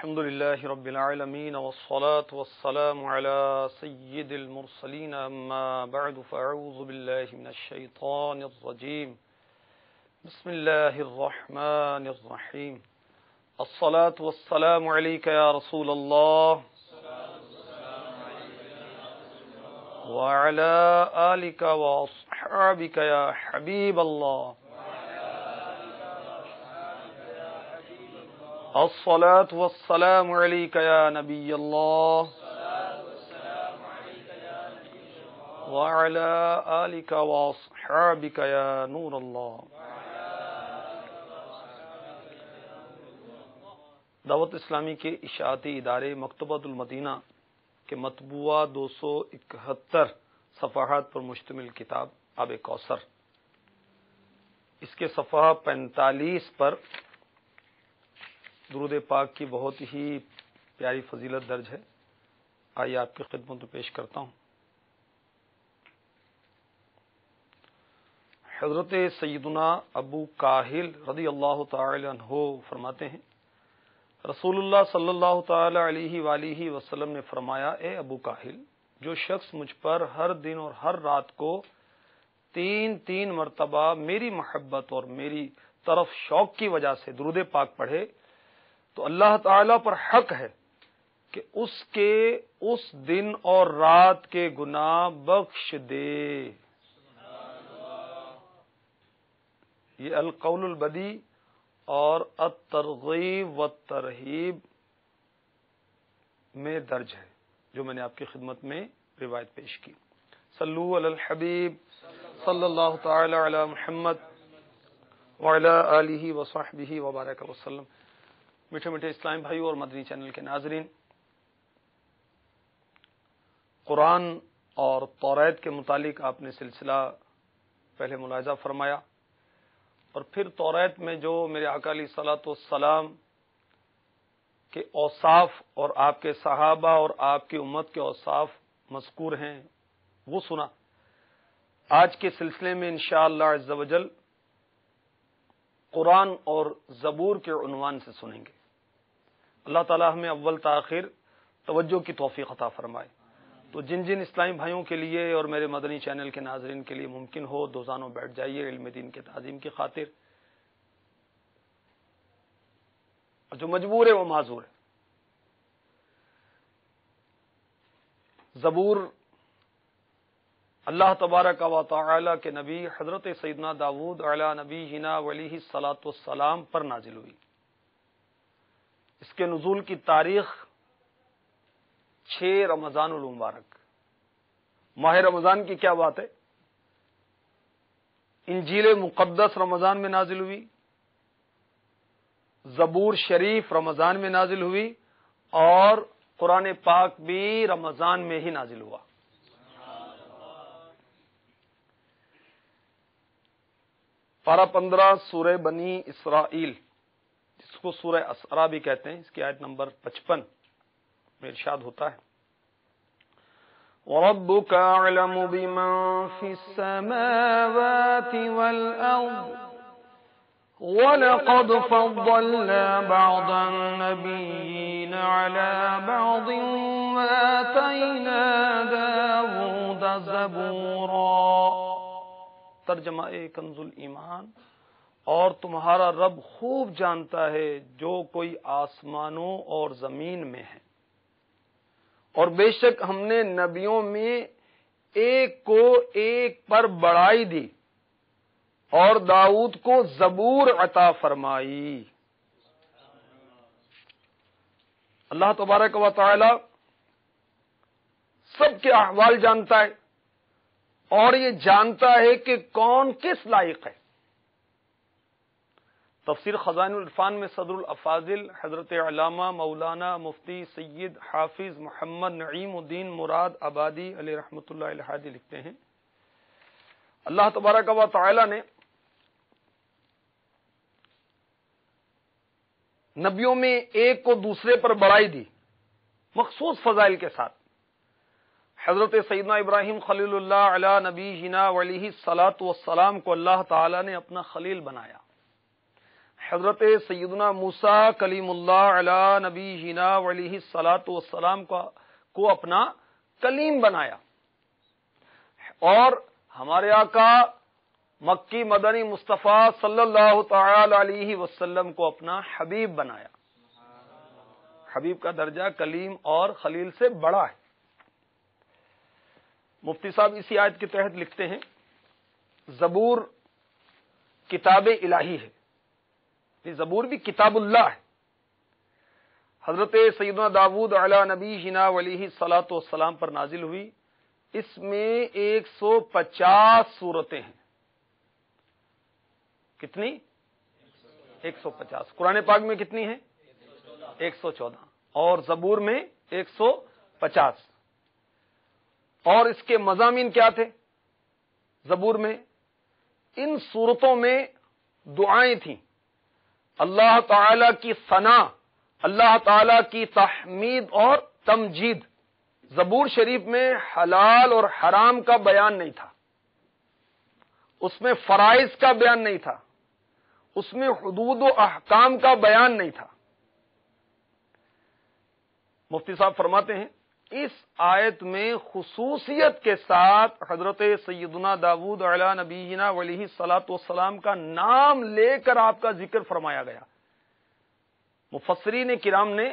الحمد لله رب العالمين والصلاة والسلام على سيد المرسلين أما بعد فأعوذ بالله من الشيطان الرجيم بسم الله الرحمن الرحيم الصلاة والسلام عليك يا رسول الله وعلى آلك وأصحابك يا حبيب الله الصلاة والسلام عليك يا نبي الله وعلى آلك وأصحابك يا نور الله. دعوت اسلامی کے اشاعتی ادارے مکتبۃ المدینہ کے مطبوعہ 271 صفحات پر مشتمل کتاب آب کوثر، اس کے صفحہ 45 پر درود پاک کی بہت ہی پیاری فضیلت درج ہے. آئیے آپ کی خدمت میں پیش کرتا ہوں. حضرت سیدنا ابو کاہل رضی اللہ تعالی عنہ فرماتے ہیں، رسول اللہ صلی اللہ تعالی علیہ وآلہ وسلم نے فرمایا، اے ابو کاہل، جو شخص مجھ پر ہر دن اور ہر رات کو 3 مرتبہ میری محبت اور میری طرف شوق کی وجہ سے درود پاک پڑھے تو اللہ تعالی پر حق ہے کہ اس کے اس دن اور رات کے گناہ بخش دے. یہ القول البدی اور الترغیب والترہیب میں درج ہے جو میں نے آپ کی خدمت میں روایت پیش کی. صلو علی الحبیب صلی اللہ تعالی علی محمد وعلی آلہ وصحبہ وبارک وسلم. میٹھے میٹھے اسلام بھائیو اور مدنی چینل کے ناظرین، قرآن اور توریت کے متعلق آپ نے سلسلہ پہلے ملاحظہ فرمایا، اور پھر توریت میں جو میرے آقا علیہ الصلوۃ والسلام کے اوصاف اور آپ کے صحابہ اور آپ کی امت کے اوصاف مذکور ہیں وہ سنا. آج کے سلسلے میں انشاءاللہ عز و جل قرآن اور زبور کے عنوان سے سنیں گے. اللہ تعالی ہمیں اول تاخیر توجہ کی توفیق عطا فرمائے. تو جن جن اسلامی بھائیوں کے لیے اور میرے مدنی چینل کے ناظرین کے لیے ممکن ہو، دوزانوں بیٹھ جائیے علم دین کے تعظیم کی خاطر، اور جو مجبور ہے وہ معذور ہے. زبور اللہ تبارک و تعالی کے نبی حضرت سیدنا داؤد علی نبینا علیہ الصلوۃ والسلام پر نازل ہوئی. اس کے نزول کی تاریخ 6 رمضان المبارک. ماہ رمضان کی کیا بات ہے، انجیل مقدس رمضان میں نازل ہوئی، زبور شریف رمضان میں نازل ہوئی، اور قرآن پاک بھی رمضان میں ہی نازل ہوا. پارہ 15 سورہ بنی اسرائیل، جس کو سورہ اسراء بھی کہتے ہیں، اس کی آیت نمبر 55 میں ارشاد ہوتا ہے، وَرَبُّكَ أَعْلَمُ بِمَن فِي السَّمَاوَاتِ وَالْأَرْضِ وَلَقَدْ فَضَّلْنَا بَعْضَ النَّبِيِّينَ عَلَى بَعْضٍ وَآتَيْنَا دَاوُودَ زَبُورًا. ترجمہ کنز الایمان، اور تمہارا رب خوب جانتا ہے جو کوئی آسمانوں اور زمین میں ہے، اور بے شک ہم نے نبیوں میں ایک کو ایک پر بڑائی دی اور داؤد کو زبور عطا فرمائی. اللہ تبارک و تعالی سب کے احوال جانتا ہے، اور یہ جانتا ہے کہ کون کس لائق ہے. تفسیر خزائن العرفان میں صدر الافاضل حضرت علامہ مولانا مفتی سید حافظ محمد نعیم الدین مراد آبادی علیہ رحمۃ اللہ الہادی لکھتے ہیں، اللہ تبارک و تعالی نے نبیوں میں ایک کو دوسرے پر بڑائی دی مخصوص فضائل کے ساتھ. حضرت سیدنا ابراہیم خلیل اللہ علی نبینا علیہ الصلوۃ والسلام کو اللہ تعالی نے اپنا خلیل بنایا. حضرت سیدنا موسیٰ کلیم اللہ علی نبینا علیہ الصلاۃ والسلام کو اپنا کلیم بنایا، اور ہمارے آقا مکی مدنی مصطفیٰ صلی اللہ تعالی علیہ وسلم کو اپنا حبیب بنایا۔ حبیب کا درجہ کلیم اور خلیل سے بڑا ہے۔ مفتی صاحب اسی آیت کے تحت لکھتے ہیں زبور کتاب الہی ہے، یہ زبور بھی کتاب اللہ ہے۔ حضرت سیدنا داود علی نبینا علیہ الصلاۃ والسلام پر نازل ہوئی، اس میں 150 سورتیں ہیں۔ کتنی؟ 150۔ قرآن پاک میں کتنی ہیں؟ 114، اور زبور میں 150۔ اور اس کے مضامین کیا تھے زبور میں؟ ان سورتوں میں دعائیں تھیں، اللہ تعالی کی ثنا، اللہ تعالی کی تحمید اور تمجید۔ زبور شریف میں حلال اور حرام کا بیان نہیں تھا، اس میں فرائض کا بیان نہیں تھا، اس میں حدود و احکام کا بیان نہیں تھا۔ مفتی صاحب فرماتے ہیں اس آیت میں خصوصیت کے ساتھ حضرت سیدنا داود علی نبینا علیہ الصلاۃ والسلام کا نام لے کر آپ کا ذکر فرمایا گیا۔ مفسرین کرام نے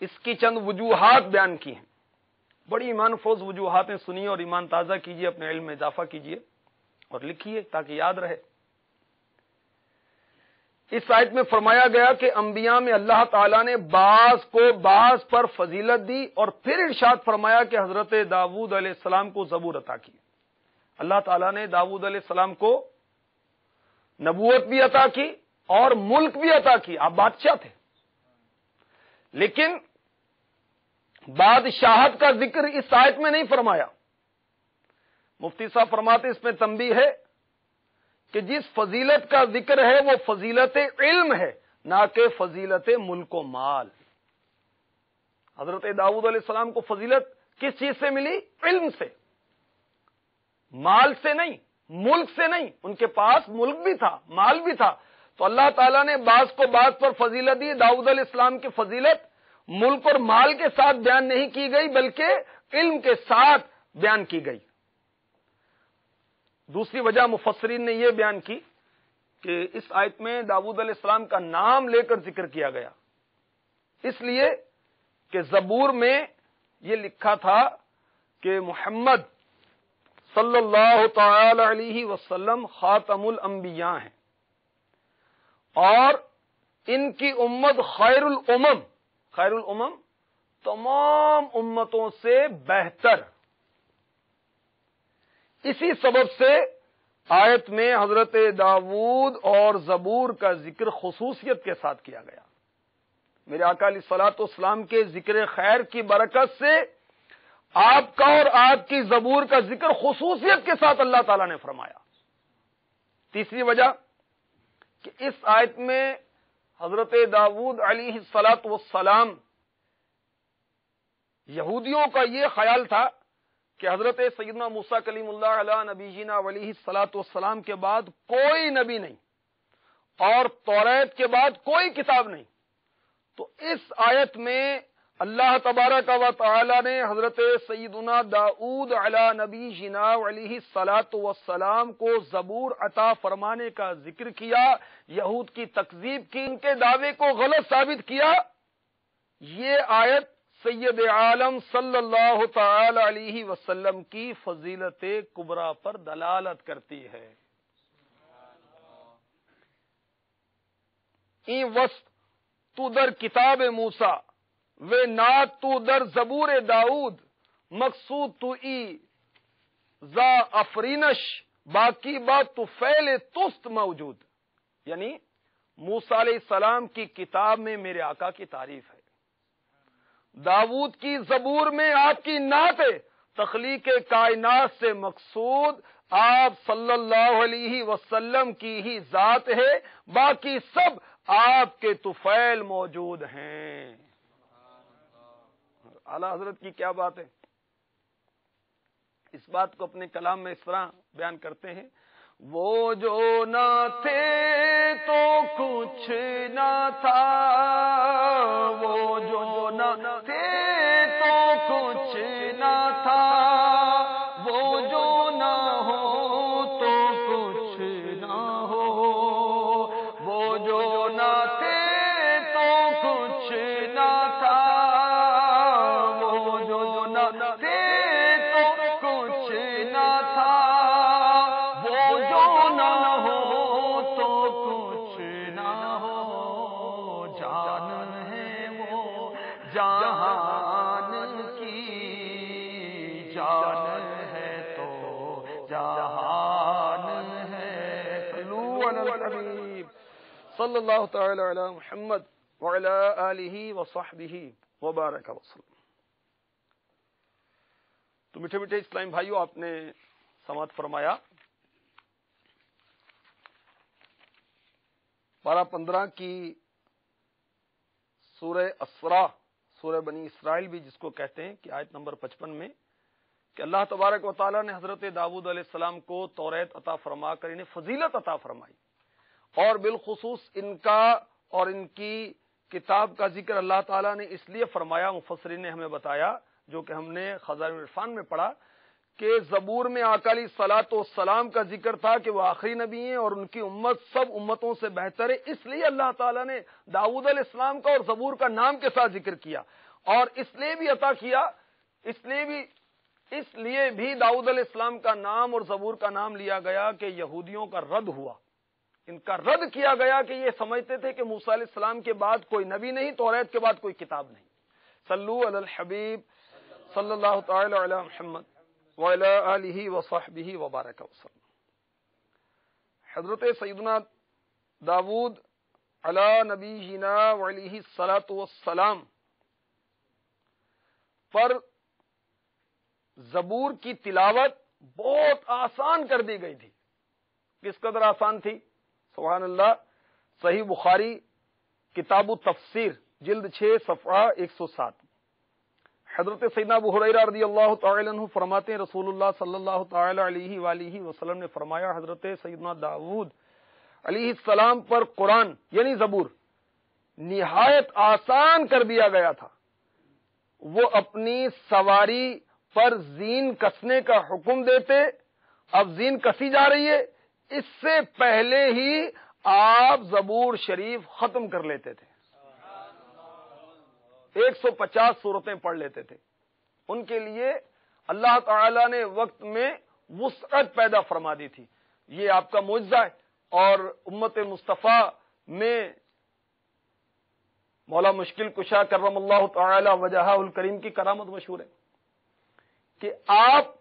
اس کی چند وجوہات بیان کی ہیں، بڑی ایمان فوز وجوہاتیں سنیے اور ایمان تازہ کیجیے، اپنے علم میں اضافہ کیجیے اور لکھیے تاکہ یاد رہے۔ اس آیت میں فرمایا گیا کہ انبیاء میں اللہ تعالیٰ نے بعض کو بعض پر فضیلت دی، اور پھر ارشاد فرمایا کہ حضرت داود علیہ السلام کو زبور عطا کی۔ اللہ تعالیٰ نے داود علیہ السلام کو نبوت بھی عطا کی اور ملک بھی عطا کی، آپ بادشاہ تھے، لیکن بادشاہت کا ذکر اس آیت میں نہیں فرمایا۔ مفتی صاحب فرماتے اس میں تنبیہ ہے کہ جس فضیلت کا ذکر ہے وہ فضیلت علم ہے، نہ کہ فضیلت ملک و مال۔ حضرت داؤد علیہ السلام کو فضیلت کس چیز سے ملی؟ علم سے، مال سے نہیں، ملک سے نہیں۔ ان کے پاس ملک بھی تھا، مال بھی تھا، تو اللہ تعالیٰ نے بعض کو بعض پر فضیلت دی۔ داؤد علیہ السلام کی فضیلت ملک اور مال کے ساتھ بیان نہیں کی گئی بلکہ علم کے ساتھ بیان کی گئی۔ دوسری وجہ مفسرین نے یہ بیان کی کہ اس آیت میں داؤد علیہ السلام کا نام لے کر ذکر کیا گیا، اس لیے کہ زبور میں یہ لکھا تھا کہ محمد صلی اللہ تعالی علیہ وسلم خاتم الانبیاء ہیں، اور ان کی امت خیر الامم، خیر الامم تمام امتوں سے بہتر۔ اسی سبب سے آیت میں حضرت داود اور زبور کا ذکر خصوصیت کے ساتھ کیا گیا۔ میرے آقا علیہ الصلوۃ والسلام کے ذکر خیر کی برکت سے آپ کا اور آپ کی زبور کا ذکر خصوصیت کے ساتھ اللہ تعالیٰ نے فرمایا۔ تیسری وجہ کہ اس آیت میں حضرت داود علیہ الصلوۃ والسلام، یہودیوں کا یہ خیال تھا کہ حضرت سیدنا موسیٰ کلیم اللہ علی نبینا علیہ الصلوۃ والسلام کے بعد کوئی نبی نہیں، اور توریت کے بعد کوئی کتاب نہیں۔ تو اس آیت میں اللہ تبارک و تعالی نے حضرت سیدنا داؤد علی نبینا علیہ الصلوۃ والسلام کو زبور عطا فرمانے کا ذکر کیا، یہود کی تکذیب کی، ان کے دعوے کو غلط ثابت کیا۔ یہ آیت سید عالم صلی اللہ تعالی علیہ وسلم کی فضیلت کبریٰ پر دلالت کرتی ہے۔ این وسط تو در کتاب موسیٰ و نات تو در زبور داؤد، مقصود تو ای ذا افرینش، باقی بات تو فعل تست موجود۔ یعنی موسیٰ علیہ السلام کی کتاب میں میرے آقا کی تعریف ہے، داؤد کی زبور میں آپ کی نعت ہے، تخلیق کائنات سے مقصود آپ صلی اللہ علیہ وسلم کی ہی ذات ہے، باقی سب آپ کے طفیل موجود ہیں۔ اعلیٰ حضرت کی کیا بات ہے! اس بات کو اپنے کلام میں اس طرح بیان کرتے ہیں، وہ جو نہ تھے تو کچھ نہ تھا، وہ جو نہ تھے تو کچھ نہ تھا، وہ جو نہ ہو تو کچھ نہ ہو، وہ جو نہ تھے تو کچھ نہ تھا، وہ جو نہ تھے تو کچھ نہ تھا، وہ جو نہ ہو تو کچھ نہ ہو، جان ہے وہ جہان کی، جان ہے تو جہان ہے، صلو علی الحبیب صلی اللہ تعالی علی محمد وعلی آلہ وصحبہ وبارک وسلم۔ تو میٹھے میٹھے اسلام بھائیو، آپ نے سماعت فرمایا پارہ 15 کی سورہ اسراء، سورہ بنی اسرائیل بھی جس کو کہتے ہیں، کہ آیت نمبر 55 میں کہ اللہ تبارک و تعالیٰ نے حضرت داؤد علیہ السلام کو توریت عطا فرما کر انہیں فضیلت عطا فرمائی، اور بالخصوص ان کا اور ان کی کتاب کا ذکر اللہ تعالیٰ نے اس لیے فرمایا، مفسرین نے ہمیں بتایا، جو کہ ہم نے خزائن العرفان میں پڑھا، کہ زبور میں آقا علیہ الصلوۃ والسلام کا ذکر تھا کہ وہ آخری نبی ہیں اور ان کی امت سب امتوں سے بہتر ہے، اس لیے اللہ تعالیٰ نے داؤد علیہ السلام کا اور زبور کا نام کے ساتھ ذکر کیا، اور اس لیے بھی عطا کیا، اس لیے بھی داؤد علیہ السلام کا نام اور زبور کا نام لیا گیا کہ یہودیوں کا رد ہوا، ان کا رد کیا گیا کہ یہ سمجھتے تھے کہ موسیٰ علیہ السلام کے بعد کوئی نبی نہیں، توریت کے بعد کوئی کتاب نہیں۔ صلو علی الحبیب صلی اللہ تعالی علی محمد وعلی آلہ وصحبہ وبارک وسلم۔ حضرت سیدنا داؤد علی نبینا وعلیہ الصلاۃ والسلام پر زبور کی تلاوت بہت آسان کر دی گئی تھی۔ کس قدر آسان تھی؟ سبحان اللہ، صحیح بخاری کتاب التفسیر جلد 6 صفحہ 107، حضرت سیدنا ابو ہریرہ رضی اللہ تعالی عنہ فرماتے ہیں رسول اللہ صلی اللہ تعالی علیہ وآلہ وسلم نے فرمایا، حضرت سیدنا داؤد علیہ السلام پر قرآن یعنی زبور نہایت آسان کر دیا گیا تھا، وہ اپنی سواری پر زین کسنے کا حکم دیتے، اب زین کسی جا رہی ہے، اس سے پہلے ہی آپ زبور شریف ختم کر لیتے تھے، 150 سورتیں پڑھ لیتے تھے۔ ان کے لیے اللہ تعالی نے وقت میں وسعت پیدا فرما دی تھی، یہ آپ کا معجزہ ہے، اور امت مصطفیٰ میں مولا مشکل کشا کرم اللہ تعالی وجہہ الکریم کی کرامت مشہور ہے کہ آپ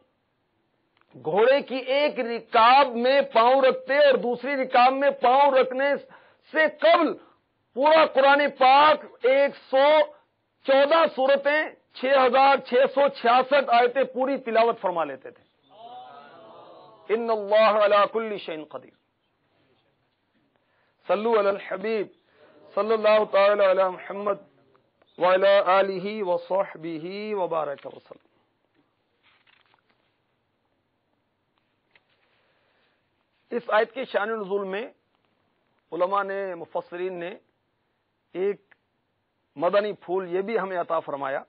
گھوڑے کی ایک رکاب میں پاؤں رکھتے اور دوسری رکاب میں پاؤں رکھنے سے قبل پورا قرآن پاک 114 سورتیں 6666 آیتیں پوری تلاوت فرما لیتے تھے۔ ان اللہ علی کل شیء قدیر۔ صلو علی الحبیب صلی اللہ تعالی علی محمد وعلی آلہ وصحبہ وبارک وسلم۔ اس آیت کے شان نزول میں علماء نے، مفسرین نے ایک مدنی پھول یہ بھی ہمیں عطا فرمایا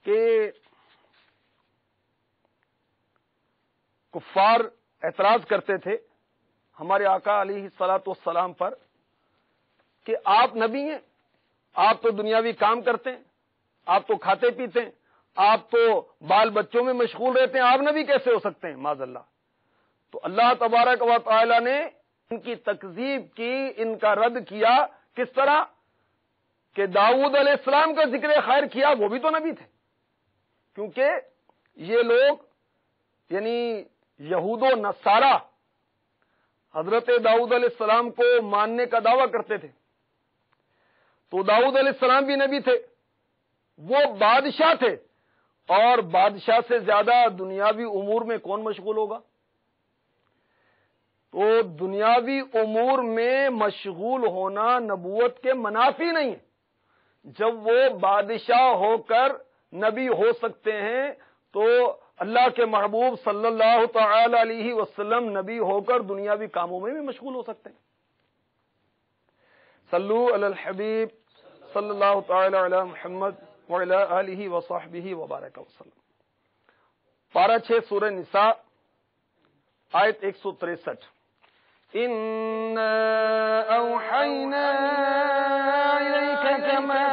کہ کفار اعتراض کرتے تھے ہمارے آقا علیہ الصلوۃ والسلام پر کہ آپ نبی ہیں، آپ تو دنیاوی کام کرتے ہیں، آپ تو کھاتے پیتے ہیں، آپ تو بال بچوں میں مشغول رہتے ہیں، آپ نبی کیسے ہو سکتے ہیں معاذ اللہ۔ تو اللہ تبارک و تعالی نے ان کی تکذیب کی، ان کا رد کیا، کس طرح کہ داؤد علیہ السلام کا ذکر خیر کیا، وہ بھی تو نبی تھے، کیونکہ یہ لوگ یعنی یہود و نصارہ حضرت داؤد علیہ السلام کو ماننے کا دعویٰ کرتے تھے، تو داؤد علیہ السلام بھی نبی تھے، وہ بادشاہ تھے، اور بادشاہ سے زیادہ دنیاوی امور میں کون مشغول ہوگا؟ تو دنیاوی امور میں مشغول ہونا نبوت کے منافی نہیں ہے۔ جب وہ بادشاہ ہو کر نبی ہو سکتے ہیں تو اللہ کے محبوب صلی اللہ تعالی علیہ وسلم نبی ہو کر دنیاوی کاموں میں بھی مشغول ہو سکتے ہیں. صلو علی الحبیب صلی اللہ تعالی علی محمد وعلی آلہ وصحبہ وبارک وسلم. پارہ 6 سورہ نساء آیت 163. اِنَّا أَوْحَيْنَا إِلَيْكَ كَمَا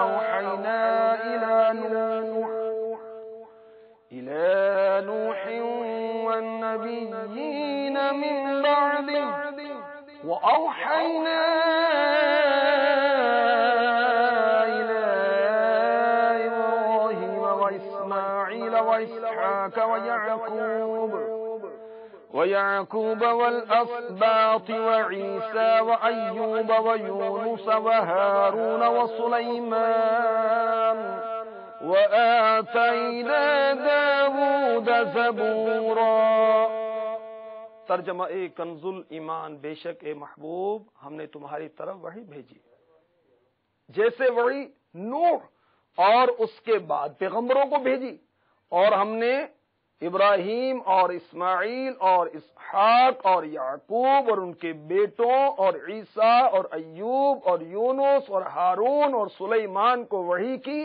أَوْحَيْنَا إِلَى نُوحٍ وَالنَّبِيِّينَ مِن بَعْدِهِ وَأَوْحَيْنَا إِلَى إِبْرَاهِيمَ وَإِسْمَاعِيلَ وَإِسْحَاقَ وَيَعْقُوبَ وَالْأَسْبَاطِ وَعِيسَى وَأَيُّوبَ وَيُونُسَ وَهَارُونَ وَسُلَيْمَانَ وَآتَيْنَا دَاوُودَ زَبُورًا. ترجمہ کنز الایمان. بے شک اے محبوب ہم نے تمہاری طرف وحی بھیجی جیسے وحی نوح اور اس کے بعد پیغمبروں کو بھیجی، اور ہم نے ابراہیم اور اسماعیل اور اسحاق اور یعقوب اور ان کے بیٹوں اور عیسیٰ اور ایوب اور یونس اور ہارون اور سلیمان کو وحی کی،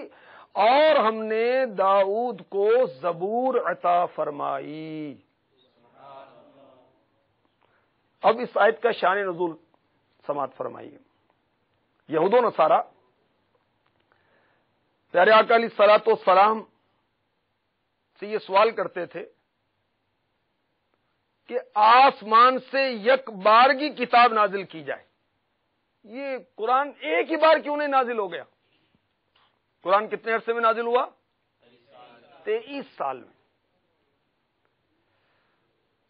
اور ہم نے داؤد کو زبور عطا فرمائی. اب اس آیت کا شان نزول سماعت فرمائیے. یہود و نصارہ پیارے آقا علیہ الصلوۃ والسلام سے یہ سوال کرتے تھے کہ آسمان سے یک بار کی کتاب نازل کی جائے. یہ قرآن ایک ہی بار کیوں نہیں نازل ہو گیا؟ قرآن کتنے عرصے میں نازل ہوا؟ 23 سال میں.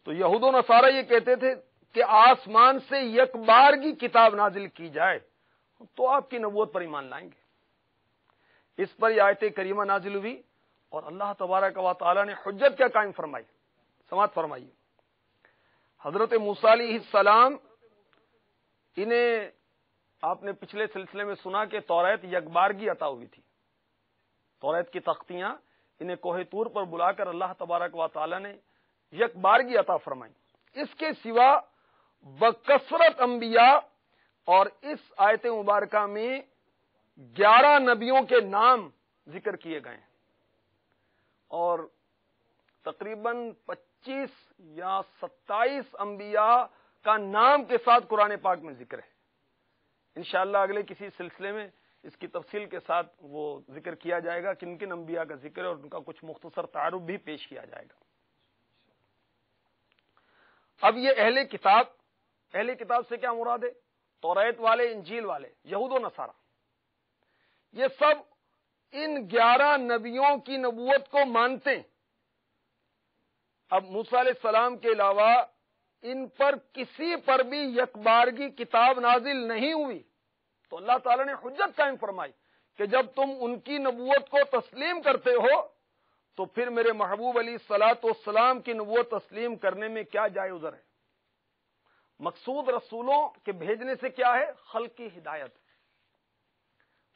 تو یہود و نصارہ یہ کہتے تھے کہ آسمان سے یک بار کی کتاب نازل کی جائے تو آپ کی نبوت پر ایمان لائیں گے. اس پر یہ آیت کریمہ نازل ہوئی اور اللہ تبارک و تعالی نے حجت کیا قائم فرمائی. سماعت فرمائیے. حضرت موسیٰ علیہ السلام، انہیں آپ نے پچھلے سلسلے میں سنا کہ توریت یکبارگی عطا ہوئی تھی. توریت کی تختیاں انہیں کوہ طور پر بلا کر اللہ تبارک و تعالی نے یکبارگی عطا فرمائی. اس کے سوا بکثرت انبیاء اور اس آیت مبارکہ میں 11 نبیوں کے نام ذکر کیے گئے ہیں، اور تقریباً 25 یا 27 انبیاء کا نام کے ساتھ قرآن پاک میں ذکر ہے. انشاءاللہ اگلے کسی سلسلے میں اس کی تفصیل کے ساتھ وہ ذکر کیا جائے گا، کن کن انبیاء کا ذکر ہے، اور ان کا کچھ مختصر تعارف بھی پیش کیا جائے گا. اب یہ اہل کتاب سے کیا مراد ہے؟ توریت والے، انجیل والے، یہود و نصارہ، یہ سب ان 11 نبیوں کی نبوت کو مانتے ہیں. اب موسیٰ علیہ السلام کے علاوہ ان پر کسی پر بھی یکبارگی کتاب نازل نہیں ہوئی. تو اللہ تعالی نے حجت قائم فرمائی کہ جب تم ان کی نبوت کو تسلیم کرتے ہو تو پھر میرے محبوب علیہ الصلوۃ والسلام کی نبوت تسلیم کرنے میں کیا جائے عذر ہے. مقصود رسولوں کے بھیجنے سے کیا ہے؟ خلق کی ہدایت،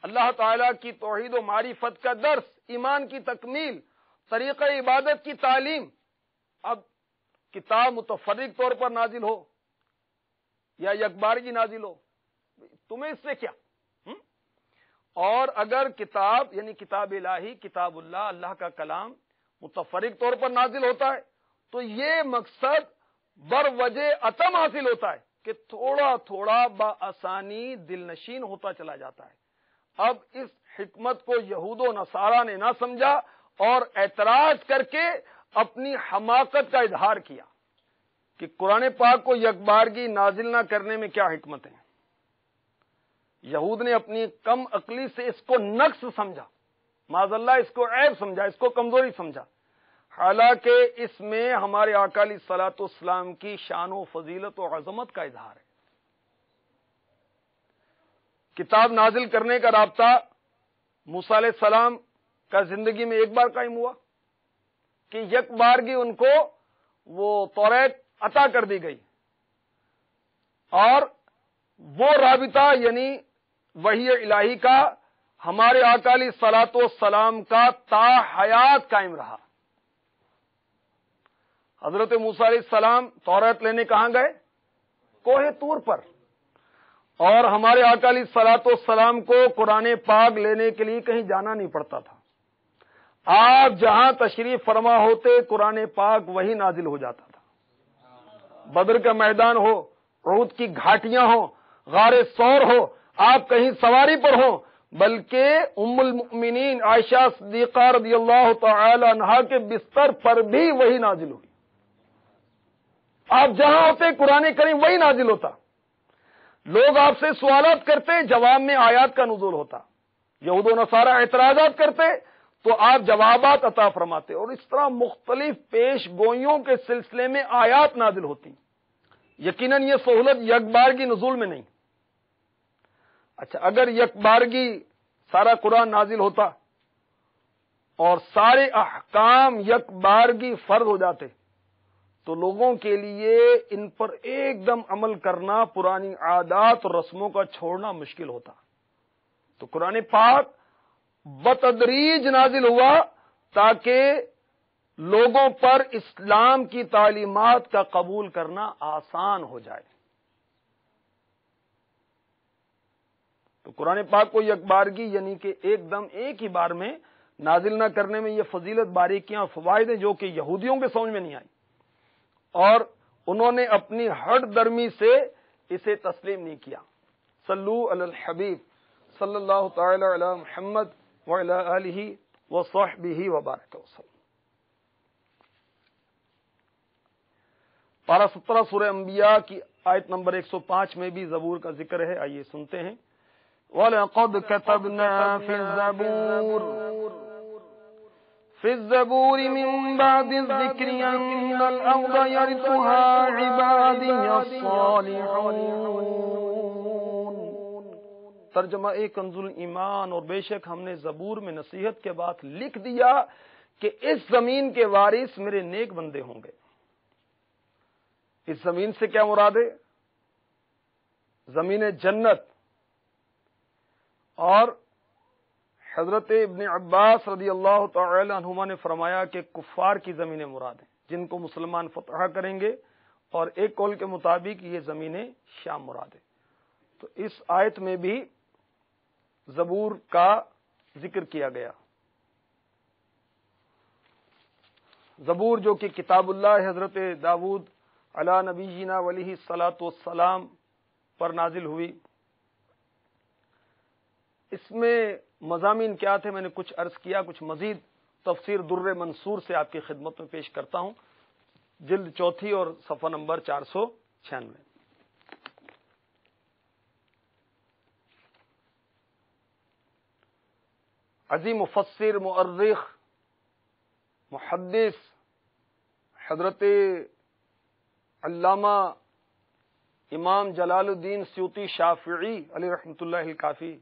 اللہ تعالیٰ کی توحید و معرفت کا درس، ایمان کی تکمیل، طریقہ عبادت کی تعلیم. اب کتاب متفرق طور پر نازل ہو یا یکبارگی نازل ہو، تمہیں اس سے کیا؟ اور اگر کتاب یعنی کتاب الہی، کتاب اللہ، اللہ کا کلام متفرق طور پر نازل ہوتا ہے تو یہ مقصد بر وجہ عتم حاصل ہوتا ہے کہ تھوڑا تھوڑا بآسانی دل نشین ہوتا چلا جاتا ہے. اب اس حکمت کو یہود و نصارہ نے نہ سمجھا اور اعتراض کر کے اپنی حماقت کا اظہار کیا کہ قرآن پاک کو یکبارگی نازل نہ کرنے میں کیا حکمت ہے. یہود نے اپنی کم عقلی سے اس کو نقص سمجھا، معاذ اللہ اس کو عیب سمجھا، اس کو کمزوری سمجھا، حالانکہ اس میں ہمارے آقا علیہ الصلوۃ والسلام کی شان و فضیلت و عظمت کا اظہار ہے. کتاب نازل کرنے کا رابطہ موسیٰ علیہ السلام کا زندگی میں ایک بار قائم ہوا کہ یک بارگی ان کو وہ توریت عطا کر دی گئی، اور وہ رابطہ یعنی وحی الہی کا ہمارے آقا علیہ الصلوۃ والسلام کا تا حیات قائم رہا۔ حضرت موسیٰ علیہ السلام تورات لینے کہاں گئے؟ کوہ طور پر، اور ہمارے آقا علیہ الصلوۃ والسلام کو قرآن پاک لینے کے لیے کہیں جانا نہیں پڑتا تھا۔ آپ جہاں تشریف فرما ہوتے قرآن پاک وہی نازل ہو جاتا تھا۔ بدر کا میدان ہو، احد کی گھاٹیاں ہوں، غار ثور ہو، آپ کہیں سواری پر ہوں، بلکہ ام المؤمنین عائشہ صدیقہ رضی اللہ تعالی عنہا کے بستر پر بھی وہی نازل ہوئی۔ آپ جہاں ہوتے قرآن کریم وہی نازل ہوتا۔ لوگ آپ سے سوالات کرتے، جواب میں آیات کا نزول ہوتا۔ یہود و نصارہ اعتراضات کرتے تو آپ جوابات عطا فرماتے، اور اس طرح مختلف پیش گوئیوں کے سلسلے میں آیات نازل ہوتی۔ یقیناً یہ سہولت یکبارگی نزول میں نہیں۔ اچھا، اگر یکبارگی سارا قرآن نازل ہوتا اور سارے احکام یکبارگی فرض ہو جاتے تو لوگوں کے لیے ان پر ایک دم عمل کرنا، پرانی عادات اور رسموں کا چھوڑنا مشکل ہوتا۔ تو قرآن پاک بتدریج نازل ہوا تاکہ لوگوں پر اسلام کی تعلیمات کا قبول کرنا آسان ہو جائے۔ تو قرآن پاک کو یکبارگی یعنی کہ ایک دم ایک ہی بار میں نازل نہ کرنے میں یہ فضیلت، باریکیاں اور فوائد ہیں جو کہ یہودیوں کے سمجھ میں نہیں آئی، اور انہوں نے اپنی ہٹ درمی سے اسے تسلیم نہیں کیا۔ صلو علی الحبیب صلی اللہ تعالی علی محمد وعلی آلہ وصحبہ وبارک وسلم۔ پارہ 17 سورہ انبیاء کی آیت نمبر 105 میں بھی زبور کا ذکر ہے، آئیے سنتے ہیں۔ وَلَقَدْ كَتَبْنَا فِي الزَّبُورِ مِن بَعْدِ الذِّكْرِ أَنَّ الْأَرْضَ يَرِثُهَا عِبَادِيَ الصَّالِحُونَ۔ ترجمہ کنز الایمان۔ اور بے شک ہم نے زبور میں نصیحت کے بعد لکھ دیا کہ اس زمین کے وارث میرے نیک بندے ہوں گے۔ اس زمین سے کیا مراد ہے؟ زمین جنت۔ اور حضرت ابن عباس رضی اللہ تعالی عنہما نے فرمایا کہ کفار کی زمینیں مراد ہیں جن کو مسلمان فتح کریں گے، اور ایک قول کے مطابق یہ زمینیں شام مراد ہے۔ تو اس آیت میں بھی زبور کا ذکر کیا گیا۔ زبور جو کہ کتاب اللہ حضرت داؤد علی نبینا علیہ الصلاۃ والسلام پر نازل ہوئی، اس میں مضامین کیا تھے میں نے کچھ عرض کیا، کچھ مزید تفسیر در منصور سے آپ کی خدمت میں پیش کرتا ہوں، جلد 4 اور صفحہ نمبر 496۔ عظیم مفسر، مؤرخ، محدث حضرت علامہ امام جلال الدین سیوطی شافعی علیہ رحمۃ اللہ الکافی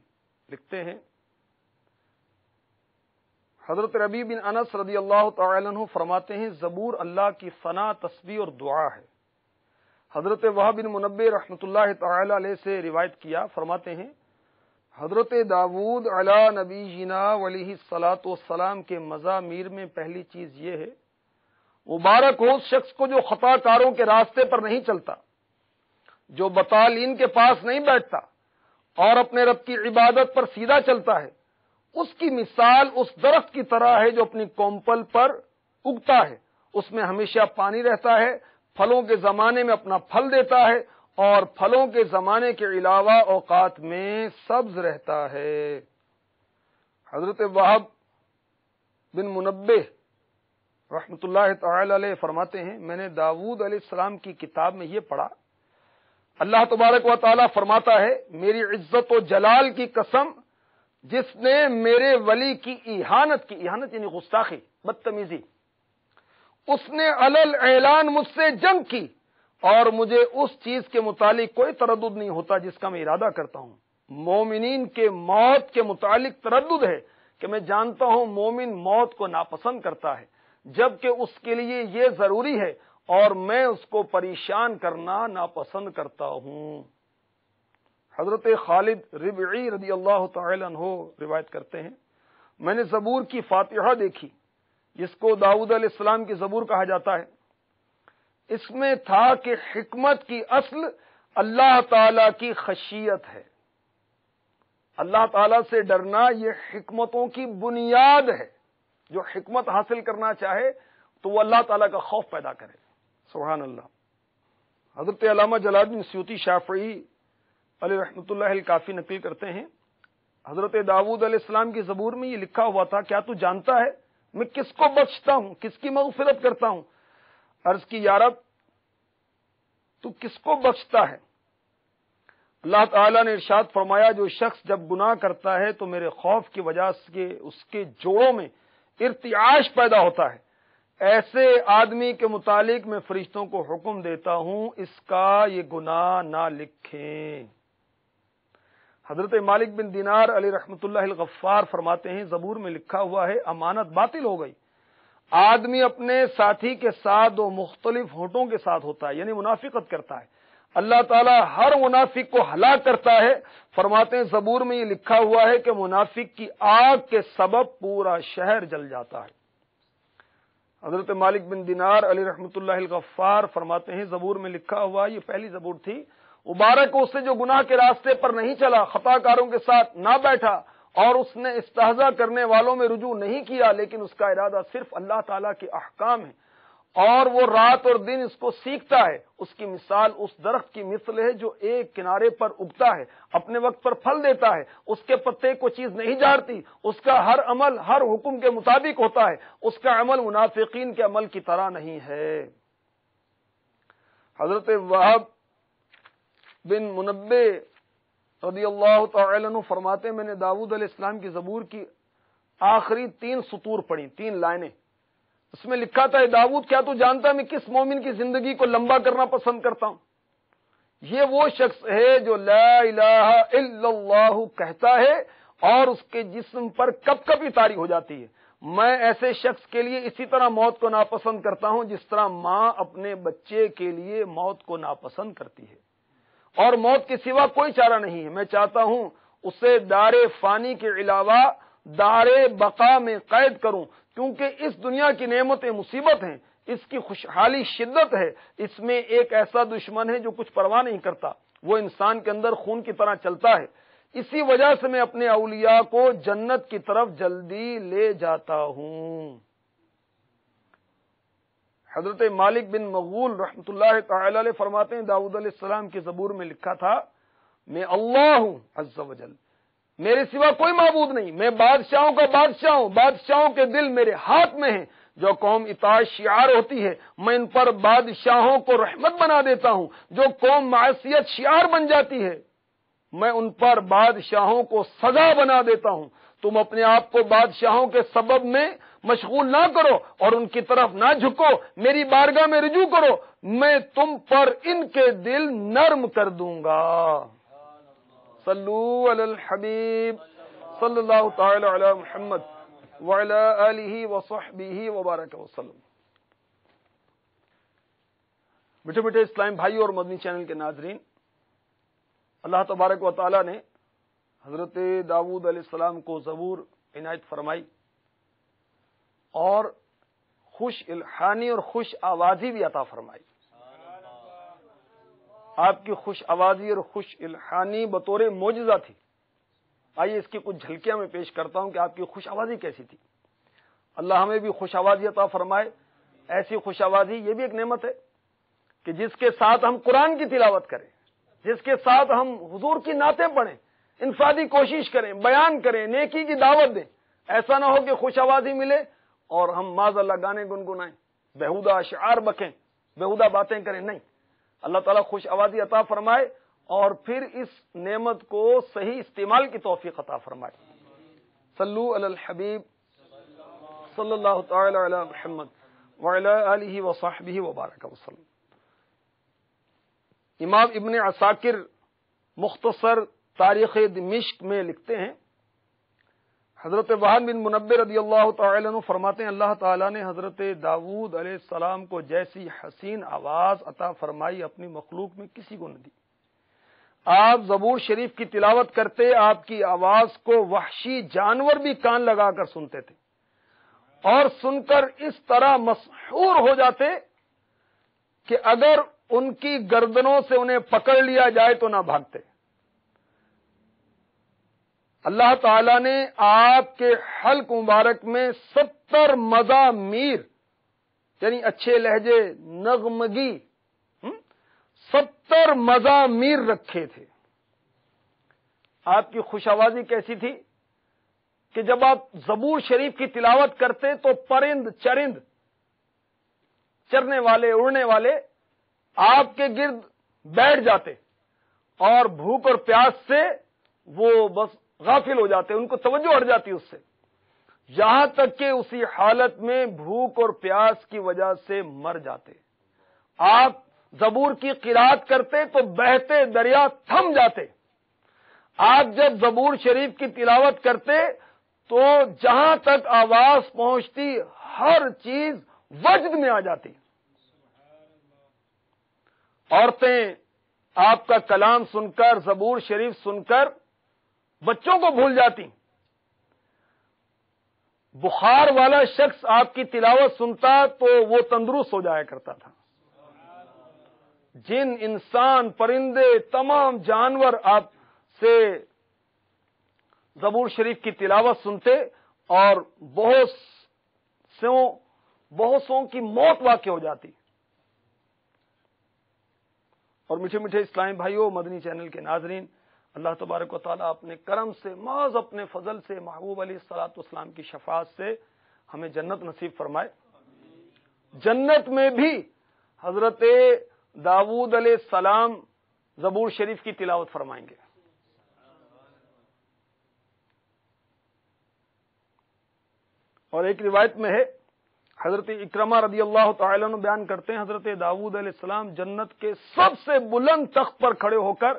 لکھتے ہیں، حضرت ربیع بن انس رضی اللہ تعالی عنہ فرماتے ہیں زبور اللہ کی ثنا، تسبیح اور دعا ہے۔ حضرت وہب بن منبہ رحمۃ اللہ تعالی علیہ سے روایت کیا، فرماتے ہیں حضرت داؤد علی نبینا علیہ الصلاۃ والسلام کے مزامیر میں پہلی چیز یہ ہے، مبارک ہو اس شخص کو جو خطا کاروں کے راستے پر نہیں چلتا، جو بطالین کے پاس نہیں بیٹھتا اور اپنے رب کی عبادت پر سیدھا چلتا ہے۔ اس کی مثال اس درخت کی طرح ہے جو اپنی کومپل پر اگتا ہے، اس میں ہمیشہ پانی رہتا ہے، پھلوں کے زمانے میں اپنا پھل دیتا ہے، اور پھلوں کے زمانے کے علاوہ اوقات میں سبز رہتا ہے۔ حضرت وہب بن منبہ رحمۃ اللہ تعالی علیہ فرماتے ہیں میں نے داؤد علیہ السلام کی کتاب میں یہ پڑھا، اللہ تبارک و تعالی فرماتا ہے میری عزت و جلال کی قسم جس نے میرے ولی کی اہانت کی، اہانت یعنی گستاخی، بدتمیزی، اس نے علل اعلان مجھ سے جنگ کی، اور مجھے اس چیز کے متعلق کوئی تردد نہیں ہوتا جس کا میں ارادہ کرتا ہوں۔ مومنین کے موت کے متعلق تردد ہے کہ میں جانتا ہوں مومن موت کو ناپسند کرتا ہے، جبکہ اس کے لیے یہ ضروری ہے اور میں اس کو پریشان کرنا ناپسند کرتا ہوں۔ حضرت خالد ربعی رضی اللہ تعالی عنہ روایت کرتے ہیں، میں نے زبور کی فاتحہ دیکھی جس کو داؤد علیہ السلام کی زبور کہا جاتا ہے۔ اس میں تھا کہ حکمت کی اصل اللہ تعالی کی خشیت ہے، اللہ تعالی سے ڈرنا یہ حکمتوں کی بنیاد ہے۔ جو حکمت حاصل کرنا چاہے تو وہ اللہ تعالیٰ کا خوف پیدا کرے۔ سبحان اللہ۔ حضرت علامہ جلال الدین سیوطی شافعی علیہ رحمۃ اللہ کافی نقل کرتے ہیں، حضرت داؤد علیہ السلام کی زبور میں یہ لکھا ہوا تھا، کیا تو جانتا ہے میں کس کو بخشتا ہوں، کس کی مغفرت کرتا ہوں؟ عرض کی یا رب تو کس کو بخشتا ہے؟ اللہ تعالیٰ نے ارشاد فرمایا، جو شخص جب گناہ کرتا ہے تو میرے خوف کی وجہ سے اس کے جوڑوں میں ارتعاش پیدا ہوتا ہے، ایسے آدمی کے متعلق میں فرشتوں کو حکم دیتا ہوں اس کا یہ گناہ نہ لکھیں۔ حضرت مالک بن دینار علیہ رحمۃ اللہ الغفار فرماتے ہیں، زبور میں لکھا ہوا ہے امانت باطل ہو گئی۔ آدمی اپنے ساتھی کے ساتھ دو مختلف ہونٹوں کے ساتھ ہوتا ہے، یعنی منافقت کرتا ہے، اللہ تعالیٰ ہر منافق کو ہلاک کرتا ہے۔ فرماتے ہیں زبور میں یہ لکھا ہوا ہے کہ منافق کی آگ کے سبب پورا شہر جل جاتا ہے۔ حضرت مالک بن دینار علیہ رحمۃ اللہ الغفار فرماتے ہیں زبور میں لکھا ہوا، یہ پہلی زبور تھی، مبارک اس سے جو گناہ کے راستے پر نہیں چلا، خطا کاروں کے ساتھ نہ بیٹھا، اور اس نے استہزاء کرنے والوں میں رجوع نہیں کیا، لیکن اس کا ارادہ صرف اللہ تعالیٰ کے احکام ہے، اور وہ رات اور دن اس کو سیکھتا ہے۔ اس کی مثال اس درخت کی مثل ہے جو ایک کنارے پر اگتا ہے، اپنے وقت پر پھل دیتا ہے، اس کے پتے کو چیز نہیں جھاڑتی، اس کا ہر عمل ہر حکم کے مطابق ہوتا ہے، اس کا عمل منافقین کے عمل کی طرح نہیں ہے۔ حضرت وہب بن منبع رضی اللہ تعالی عنہ فرماتے ہیں، میں نے داؤد علیہ السلام کی زبور کی آخری 3 سطور پڑھی، 3 لائنیں۔ اس میں لکھا تھا، اے داؤد کیا تو جانتا ہے میں کس مومن کی زندگی کو لمبا کرنا پسند کرتا ہوں؟ یہ وہ شخص ہے جو لا الہ الا اللہ کہتا ہے اور اس کے جسم پر کپ کپی طاری ہو جاتی ہے۔ میں ایسے شخص کے لیے اسی طرح موت کو ناپسند کرتا ہوں جس طرح ماں اپنے بچے کے لیے موت کو ناپسند کرتی ہے، اور موت کے سوا کوئی چارہ نہیں ہے۔ میں چاہتا ہوں اسے دار فانی کے علاوہ دار بقا میں قید کروں، کیونکہ اس دنیا کی نعمتیں مصیبت ہیں، اس کی خوشحالی شدت ہے، اس میں ایک ایسا دشمن ہے جو کچھ پرواہ نہیں کرتا، وہ انسان کے اندر خون کی طرح چلتا ہے، اسی وجہ سے میں اپنے اولیاء کو جنت کی طرف جلدی لے جاتا ہوں۔ حضرت مالک بن مغول رحمۃ اللہ تعالی علیہ فرماتے ہیں، داؤد علیہ السلام کی زبور میں لکھا تھا، میں اللہ ہوں عز و جل، میرے سوا کوئی معبود نہیں، میں بادشاہوں کا بادشاہ ہوں، بادشاہوں کے دل میرے ہاتھ میں ہیں، جو قوم اطاعت شعار ہوتی ہے میں ان پر بادشاہوں کو رحمت بنا دیتا ہوں، جو قوم معصیت شعار بن جاتی ہے میں ان پر بادشاہوں کو سزا بنا دیتا ہوں۔ تم اپنے آپ کو بادشاہوں کے سبب میں مشغول نہ کرو اور ان کی طرف نہ جھکو، میری بارگاہ میں رجوع کرو، میں تم پر ان کے دل نرم کر دوں گا۔ صلو علی الحبیب صلی اللہ تعالی علی محمد وعلی آلہ وصحبہ وبارک وسلم۔ میٹھے میٹھے اسلام بھائی اور مدنی چینل کے ناظرین، اللہ تبارک و تعالی نے حضرت داؤد علیہ السلام کو زبور عنایت فرمائی اور خوش الحانی اور خوش آوازی بھی عطا فرمائی۔ آپ کی خوش آوازی اور خوش الحانی بطور معجزہ تھی۔ آئیے اس کی کچھ جھلکیاں میں پیش کرتا ہوں کہ آپ کی خوش آوازی کیسی تھی۔ اللہ ہمیں بھی خوش آوازی عطا فرمائے۔ ایسی خوش آوازی یہ بھی ایک نعمت ہے کہ جس کے ساتھ ہم قرآن کی تلاوت کریں، جس کے ساتھ ہم حضور کی نعتیں پڑھیں، انفرادی کوشش کریں، بیان کریں، نیکی کی دعوت دیں۔ ایسا نہ ہو کہ خوش آوازی ملے اور ہم معاذ اللہ گانے گنگنائیں، بیہودہ اشعار بکیں، بیہودہ باتیں کریں، نہیں۔ اللہ تعالیٰ خوش آوازی عطا فرمائے اور پھر اس نعمت کو صحیح استعمال کی توفیق عطا فرمائے۔ صلو علی الحبیب صلی اللہ تعالی علی محمد وعلی آلہ وصحبہ وبارک وسلم۔ امام ابن عساکر مختصر تاریخ دمشق میں لکھتے ہیں، حضرت وہب بن منبع رضی اللہ تعالی عنہ فرماتے ہیں، اللہ تعالیٰ نے حضرت داؤد علیہ السلام کو جیسی حسین آواز عطا فرمائی اپنی مخلوق میں کسی کو نہ دی۔ آپ زبور شریف کی تلاوت کرتے آپ کی آواز کو وحشی جانور بھی کان لگا کر سنتے تھے اور سن کر اس طرح مسحور ہو جاتے کہ اگر ان کی گردنوں سے انہیں پکڑ لیا جائے تو نہ بھاگتے۔ اللہ تعالی نے آپ کے حلق مبارک میں 70 مزامیر یعنی اچھے لہجے، نغمگی 70 مزامیر رکھے تھے۔ آپ کی خوش آوازی کیسی تھی کہ جب آپ زبور شریف کی تلاوت کرتے تو پرند چرند، چرنے والے اڑنے والے آپ کے گرد بیٹھ جاتے اور بھوک اور پیاس سے وہ بس غافل ہو جاتے، ان کو توجہ ہٹ جاتی اس سے، یہاں تک کہ اسی حالت میں بھوک اور پیاس کی وجہ سے مر جاتے۔ آپ زبور کی قرات کرتے تو بہتے دریا تھم جاتے۔ آپ جب زبور شریف کی تلاوت کرتے تو جہاں تک آواز پہنچتی ہر چیز وجد میں آ جاتی۔ عورتیں آپ کا کلام سن کر، زبور شریف سن کر بچوں کو بھول جاتی۔ بخار والا شخص آپ کی تلاوت سنتا تو وہ تندرست ہو جایا کرتا تھا۔ جن، انسان، پرندے، تمام جانور آپ سے زبور شریف کی تلاوت سنتے اور بہت سوں کی موت واقع ہو جاتی۔ اور میٹھے میٹھے اسلامی بھائیوں، مدنی چینل کے ناظرین، اللہ تبارک و تعالیٰ اپنے کرم سے، محض اپنے فضل سے، محبوب علیہ الصلوۃ والسلام کی شفاعت سے ہمیں جنت نصیب فرمائے۔ جنت میں بھی حضرت داؤد علیہ السلام زبور شریف کی تلاوت فرمائیں گے۔ اور ایک روایت میں ہے، حضرت اکرمہ رضی اللہ تعالی عنہ بیان کرتے ہیں، حضرت داؤد علیہ السلام جنت کے سب سے بلند تخت پر کھڑے ہو کر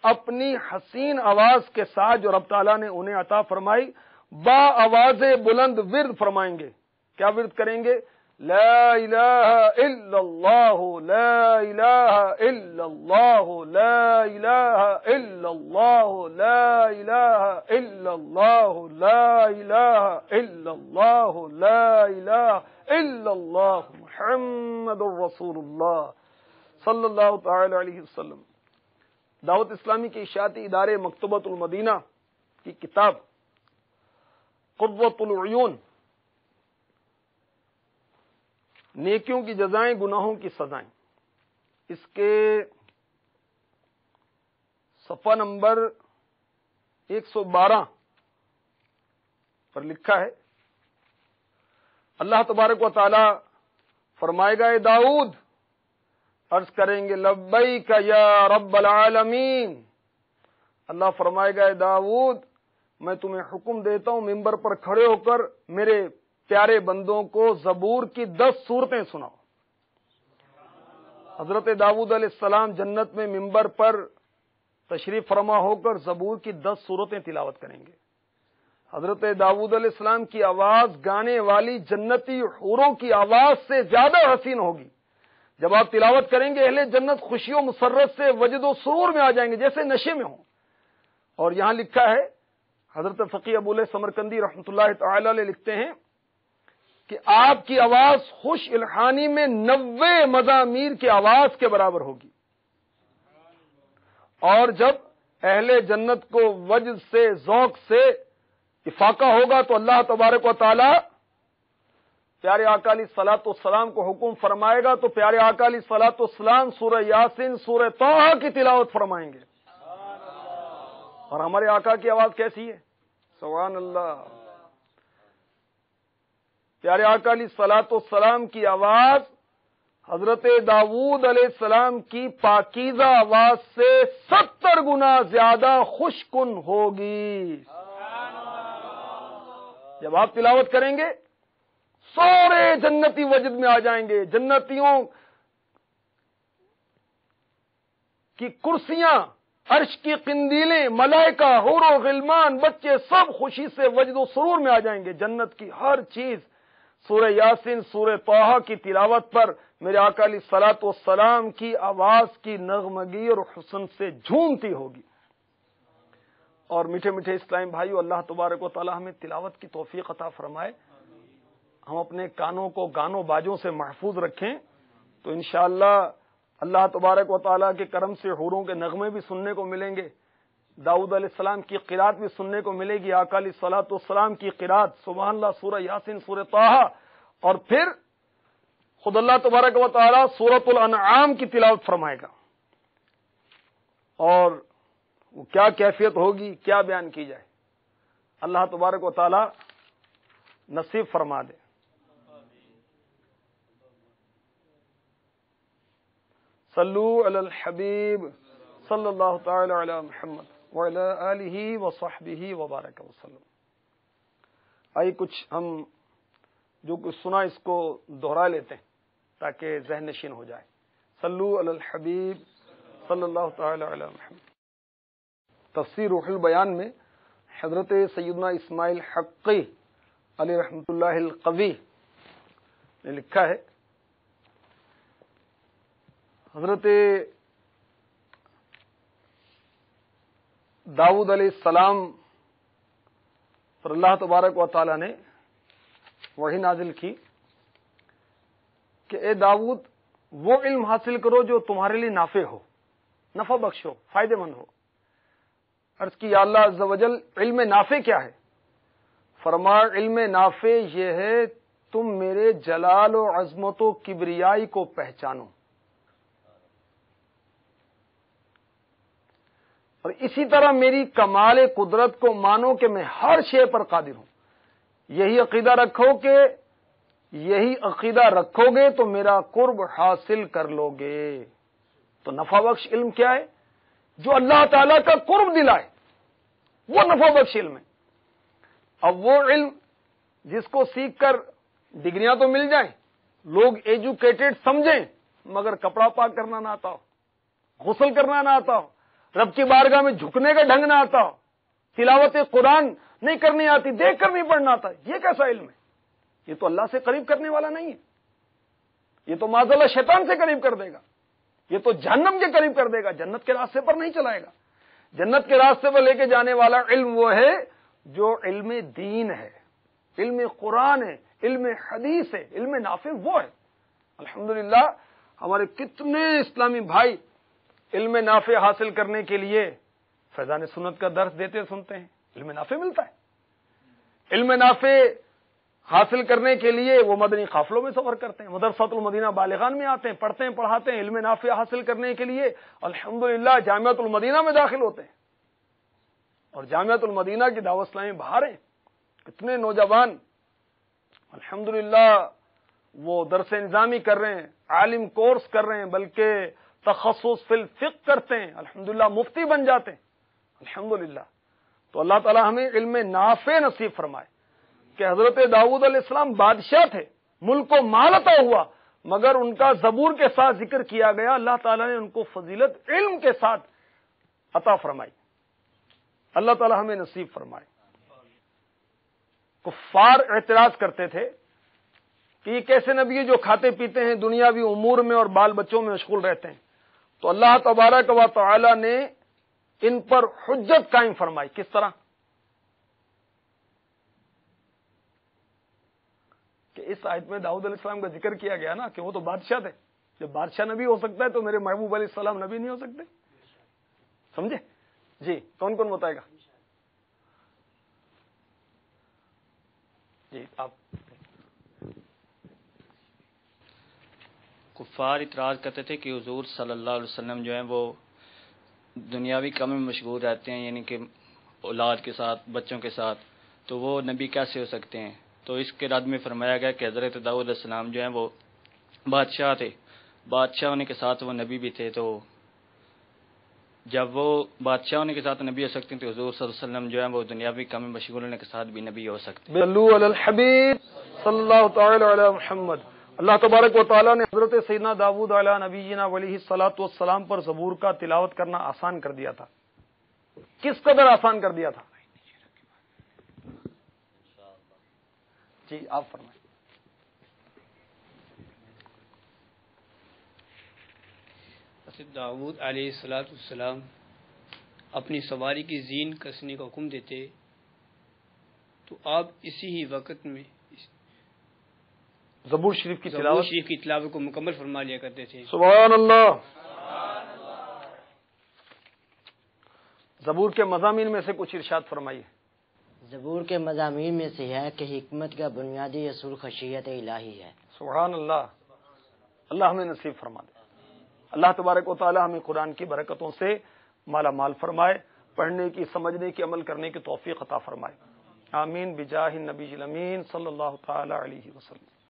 اپنی حسین آواز کے ساتھ جو رب تعالیٰ نے انہیں عطا فرمائی، با آواز بلند ورد فرمائیں گے۔ کیا ورد کریں گے؟ لا الہ الا اللہ، لا الہ الا اللہ، لا الہ الا اللہ، لا الہ الا اللہ، لا الہ الا اللہ، لا الہ الا اللہ، محمد الرسول اللہ صلی اللہ تعالی علیہ وسلم۔ دعوت اسلامی کے اشاعتی ادارے مکتبۃ المدینہ کی کتاب قرۃ العیون، نیکیوں کی جزائیں، گناہوں کی سزائیں، اس کے صفحہ نمبر 112 پر لکھا ہے، اللہ تبارک و تعالی فرمائے گا، اے داؤد، عرض کریں گے لبیک یا رب العالمین۔ اللہ فرمائے گا، اے داؤد، میں تمہیں حکم دیتا ہوں ممبر پر کھڑے ہو کر میرے پیارے بندوں کو زبور کی 10 سورتیں سناؤ۔ حضرت داؤد علیہ السلام جنت میں ممبر پر تشریف فرما ہو کر زبور کی 10 سورتیں تلاوت کریں گے۔ حضرت داؤد علیہ السلام کی آواز گانے والی جنتی حوروں کی آواز سے زیادہ حسین ہوگی۔ جب آپ تلاوت کریں گے اہل جنت خوشی و مسرت سے وجد و سرور میں آ جائیں گے، جیسے نشے میں ہوں۔ اور یہاں لکھا ہے، حضرت فقیہ ابو الیث سمرقندی رحمۃ اللہ تعالی علیہ لکھتے ہیں کہ آپ کی آواز خوش الحانی میں 90 مزامیر کی آواز کے برابر ہوگی۔ اور جب اہل جنت کو وجد سے، ذوق سے افاقہ ہوگا تو اللہ تبارک و تعالی پیارے آقا علیہ الصلوۃ والسلام کو حکم فرمائے گا تو پیارے آقا علیہ الصلوۃ والسلام سورہ یاسین، سورہ طٰہٰ کی تلاوت فرمائیں گے۔ اور ہمارے آقا کی آواز کیسی ہے؟ سبحان اللہ۔ پیارے آقا علیہ الصلوۃ والسلام کی آواز حضرت داؤد علیہ السلام کی پاکیزہ آواز سے 70 گنا زیادہ خوش کن ہوگی۔ جب آپ تلاوت کریں گے سارے جنتی وجد میں آ جائیں گے۔ جنتیوں کی کرسیاں، عرش کی قندیلیں، ملائکہ، حور و غلمان، بچے سب خوشی سے وجد و سرور میں آ جائیں گے۔ جنت کی ہر چیز سورہ یاسین، سورہ طٰہٰ کی تلاوت پر میرے آقا علیہ الصلوۃ والسلام کی آواز کی نغمگی اور حسن سے جھومتی ہوگی۔ اور میٹھے میٹھے اسلام بھائیو، اللہ تبارک و تعالی ہمیں تلاوت کی توفیق عطا فرمائے، ہم اپنے کانوں کو گانوں باجوں سے محفوظ رکھیں تو انشاءاللہ اللہ تبارک و تعالی کے کرم سے حوروں کے نغمے بھی سننے کو ملیں گے، داؤد علیہ السلام کی قرات بھی سننے کو ملے گی، آقا علیہ الصلوۃ والسلام کی قرات، سبحان اللہ، سورہ یاسین، سورہ طٰہٰ، اور پھر خود اللہ تبارک و تعالی سورۃ الانعام کی تلاوت فرمائے گا، اور وہ کیا کیفیت ہوگی، کیا بیان کی جائے، اللہ تبارک و تعالی نصیب فرما دے۔ صلو علی الحبیب صلی اللہ تعالی علی محمد وعلی آلہ وصحبہ وبارک وسلم۔ آئیے کچھ ہم جو کچھ سنا اس کو دوہرا لیتے ہیں تاکہ ذہن نشین ہو جائے۔ صلو علی الحبیب صلی اللہ تعالی علی محمد۔ تفسیر روح البیان میں حضرت سیدنا اسماعیل حقی علیہ رحمۃ اللہ القوی نے لکھا ہے، حضرت داؤد علیہ السلام پر اللہ تبارک و تعالی نے وحی نازل کی کہ اے داؤد، وہ علم حاصل کرو جو تمہارے لیے نافع ہو، نفع بخش ہو، فائدہ مند ہو۔ عرض کی یا اللہ عز و جل، علم نافع کیا ہے؟ فرمایا علم نافع یہ ہے تم میرے جلال و عظمت و کبریائی کو پہچانو، اور اسی طرح میری کمال قدرت کو مانو کہ میں ہر شے پر قادر ہوں۔ یہی عقیدہ رکھو گے تو میرا قرب حاصل کر لو گے۔ تو نفع بخش علم کیا ہے؟ جو اللہ تعالی کا قرب دلائے، وہ نفع بخش علم ہے۔ اب وہ علم جس کو سیکھ کر ڈگریاں تو مل جائیں، لوگ ایجوکیٹڈ سمجھیں، مگر کپڑا پاک کرنا نہ آتا ہو، غسل کرنا نہ آتا ہو، رب کی بارگاہ میں جھکنے کا ڈھنگ نہ آتا ہو، تلاوت قرآن نہیں کرنی آتی، دیکھ کر نہیں پڑھنا آتا، یہ کیسا علم ہے؟ یہ تو اللہ سے قریب کرنے والا نہیں ہے، یہ تو معاذ اللہ شیطان سے قریب کر دے گا، یہ تو جہنم کے قریب کر دے گا، جنت کے راستے پر نہیں چلائے گا۔ جنت کے راستے پر لے کے جانے والا علم وہ ہے جو علم دین ہے، علم قرآن ہے، علم حدیث ہے، علم نافع وہ ہے۔ الحمدللہ ہمارے کتنے اسلامی بھائی علم نافع حاصل کرنے کے لیے فیضان سنت کا درس دیتے سنتے ہیں، علم نافع ملتا ہے۔ علم نافع حاصل کرنے کے لیے وہ مدنی قافلوں میں سفر کرتے ہیں، مدرسۃ المدینہ بالغان میں آتے ہیں، پڑھتے ہیں، پڑھاتے ہیں، علم نافع حاصل کرنے کے لیے الحمدللہ جامعۃ المدینہ میں داخل ہوتے ہیں، اور جامعۃ المدینہ کی دعوت اسلامی باہر ہیں۔ کتنے نوجوان الحمدللہ وہ درس نظامی کر رہے ہیں، عالم کورس کر رہے ہیں، بلکہ تخصص فی الفقہ کرتے ہیں، الحمدللہ مفتی بن جاتے ہیں، الحمدللہ۔ تو اللہ تعالی ہمیں علم نافع نصیب فرمائے کہ حضرت داؤد علیہ السلام بادشاہ تھے، ملک کو مال عطا ہوا، مگر ان کا زبور کے ساتھ ذکر کیا گیا، اللہ تعالی نے ان کو فضیلت علم کے ساتھ عطا فرمائی۔ اللہ تعالی ہمیں نصیب فرمائے۔ کفار اعتراض کرتے تھے کہ یہ کیسے نبی ہے جو کھاتے پیتے ہیں، دنیاوی امور میں اور بال بچوں میں مشغول رہتے ہیں؟ تو اللہ تبارک و تعالی نے ان پر حجت قائم فرمائی۔ کس طرح؟ کہ اس آیت میں داؤد علیہ السلام کا ذکر کیا گیا نا کہ وہ تو بادشاہ تھے، جب بادشاہ نبی ہو سکتا ہے تو میرے محبوب علیہ السلام نبی نہیں ہو سکتے؟ سمجھے؟ جی کون کون بتائے گا؟ جی آپ۔ کفار اعتراض کرتے تھے کہ حضور صلی اللہ علیہ وسلم جو ہیں وہ دنیاوی کام میں مشغول رہتے ہیں، یعنی کہ اولاد کے ساتھ، بچوں کے ساتھ، تو وہ نبی کیسے ہو سکتے ہیں؟ تو اس کے رد میں فرمایا گیا کہ حضرت داؤد علیہ السلام جو ہیں وہ بادشاہ تھے، بادشاہ ہونے کے ساتھ وہ نبی بھی تھے، تو جب وہ بادشاہ ہونے کے ساتھ نبی ہو سکتے ہیں تو حضور صلی اللہ علیہ وسلم جو ہیں وہ دنیاوی کام میں مشغول ہونے کے ساتھ بھی نبی ہو سکتے ہیں۔ صلو علی الحبیب صلی اللہ تعالی علی محمد۔ اللہ تبارک و تعالی نے حضرت سیدنا داؤد علیہ نبینا علیہ الصلوۃ والسلام پر زبور کا تلاوت کرنا آسان کر دیا تھا۔ کس قدر آسان کر دیا تھا؟ جی آپ فرمائیں۔ حضرت داؤد علیہ السلام اپنی سواری کی زین کسنے کا حکم دیتے تو آپ اسی ہی وقت میں زبور شریف کی تلاوت کو مکمل فرما لیا کرتے تھے. سبحان اللہ. زبور کے مضامین میں سے کچھ ارشاد فرمائیے. زبور کے مضامین میں سے ہے کہ حکمت کا بنیادی اصول خشیت الہی ہے. سبحان اللہ. اللہ ہمیں نصیب فرما دے. اللہ تبارک و تعالی ہمیں قرآن کی برکتوں سے مالا مال فرمائے، پڑھنے کی، سمجھنے کی، عمل کرنے کی توفیق عطا فرمائے. آمین بجاہ النبی الامین صلی اللہ تعالی علیہ وسلم.